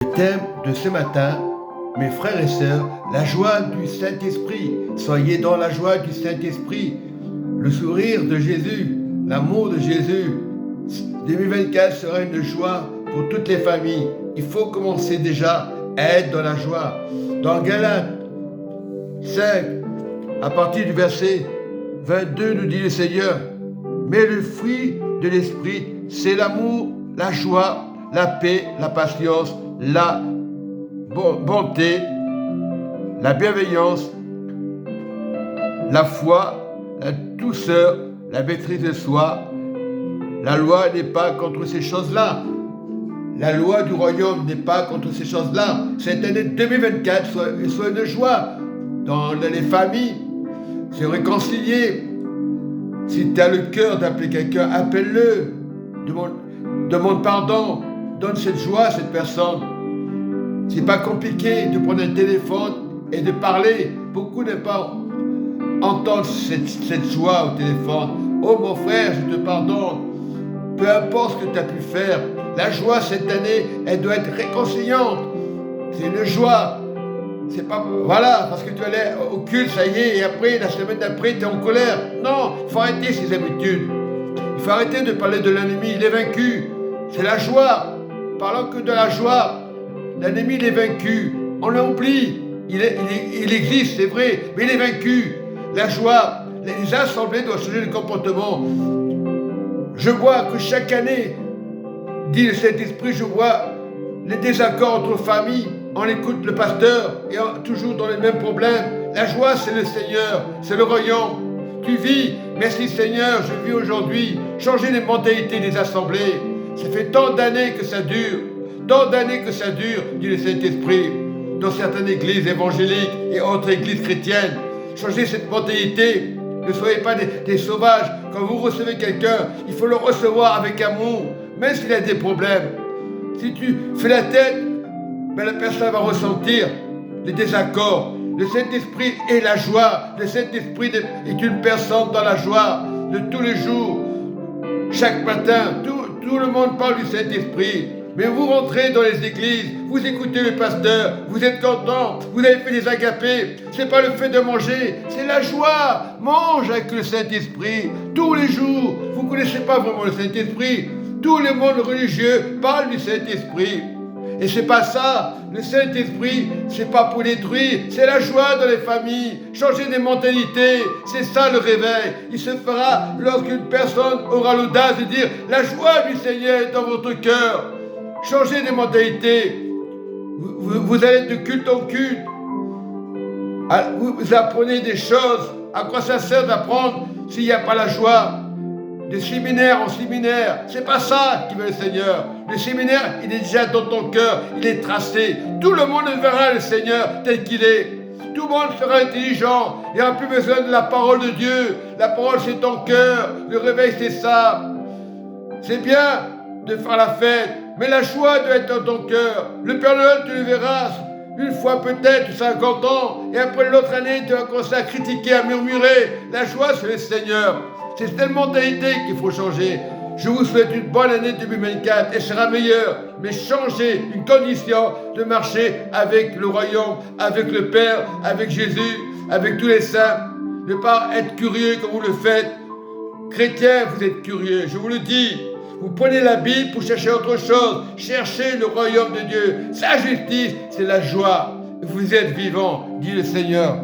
Le thème de ce matin, mes frères et sœurs, la joie du Saint-Esprit. Soyez dans la joie du Saint-Esprit. Le sourire de Jésus, l'amour de Jésus. 2024 sera une joie pour toutes les familles. Il faut commencer déjà à être dans la joie. Dans Galates 5, à partir du verset 22, nous dit le Seigneur, mais le fruit de l'Esprit, c'est l'amour, la joie, la paix, la patience, la bonté, la bienveillance, la foi, la douceur, la maîtrise de soi. La loi n'est pas contre ces choses-là. La loi du royaume n'est pas contre ces choses-là. Cette année 2024 soit une joie dans les familles, se réconcilier. Si tu as le cœur d'appeler quelqu'un, appelle-le. Demande pardon. Donne cette joie à cette personne. C'est pas compliqué de prendre un téléphone et de parler. Beaucoup n'aiment pas entendre cette joie au téléphone. Oh mon frère, je te pardonne. Peu importe ce que tu as pu faire, la joie cette année, elle doit être réconciliante. C'est une joie. C'est pas, voilà, parce que tu allais au culte, ça y est, et après, la semaine d'après, tu es en colère. Non, il faut arrêter ces habitudes. Il faut arrêter de parler de l'ennemi, il est vaincu. C'est la joie. Parlons que de la joie. L'ennemi, il est vaincu. On l'oublie. Il existe, c'est vrai, mais il est vaincu. La joie, les assemblées doivent changer de comportement. Je vois que chaque année, dit le Saint-Esprit, je vois les désaccords entre familles. On écoute le pasteur et toujours dans les mêmes problèmes. La joie, c'est le Seigneur, c'est le royaume. Tu vis, merci Seigneur, je vis aujourd'hui. Changer les mentalités des assemblées. Ça fait tant d'années que ça dure. Tant d'années que ça dure, dit le Saint-Esprit. Dans certaines églises évangéliques et autres églises chrétiennes. Changer cette mentalité. Ne soyez pas des sauvages. Quand vous recevez quelqu'un, il faut le recevoir avec amour, même s'il a des problèmes. Si tu fais la tête, ben la personne va ressentir les désaccords. Le Saint-Esprit est la joie. Le Saint-Esprit est une personne dans la joie de tous les jours. Chaque matin, tout le monde parle du Saint-Esprit. Mais vous rentrez dans les églises, vous écoutez le pasteur, vous êtes content, vous avez fait des agapés. C'est pas le fait de manger, c'est la joie. Mange avec le Saint-Esprit tous les jours. Vous connaissez pas vraiment le Saint-Esprit. Tout le monde religieux parle du Saint-Esprit. Et c'est pas ça. Le Saint-Esprit, c'est pas pour détruire, c'est la joie dans les familles. Changer des mentalités, c'est ça le réveil. Il se fera lorsqu'une personne aura l'audace de dire la joie du Seigneur est dans votre cœur. Changez des mentalités. Vous allez de culte en culte. Vous apprenez des choses. À quoi ça sert d'apprendre s'il n'y a pas la joie? De séminaire en séminaire. C'est pas ça qui veut le Seigneur. Le séminaire, il est déjà dans ton cœur. Il est tracé. Tout le monde verra le Seigneur tel qu'il est. Tout le monde sera intelligent. Il n'y aura plus besoin de la parole de Dieu. La parole, c'est ton cœur. Le réveil, c'est ça. C'est bien de faire la fête, mais la joie doit être dans ton cœur. Le Père Noël, tu le verras une fois peut-être 50 ans, et après l'autre année, tu vas commencer à critiquer, à murmurer. La joie, c'est le Seigneur. C'est cette mentalité qu'il faut changer. Je vous souhaite une bonne année 2024, elle sera meilleure, mais changez une condition de marcher avec le royaume, avec le Père, avec Jésus, avec tous les saints. Ne pas être curieux comme vous le faites. Chrétiens, vous êtes curieux, je vous le dis. Vous prenez la Bible pour chercher autre chose. Cherchez le royaume de Dieu. Sa justice, c'est la joie. Vous êtes vivants, dit le Seigneur.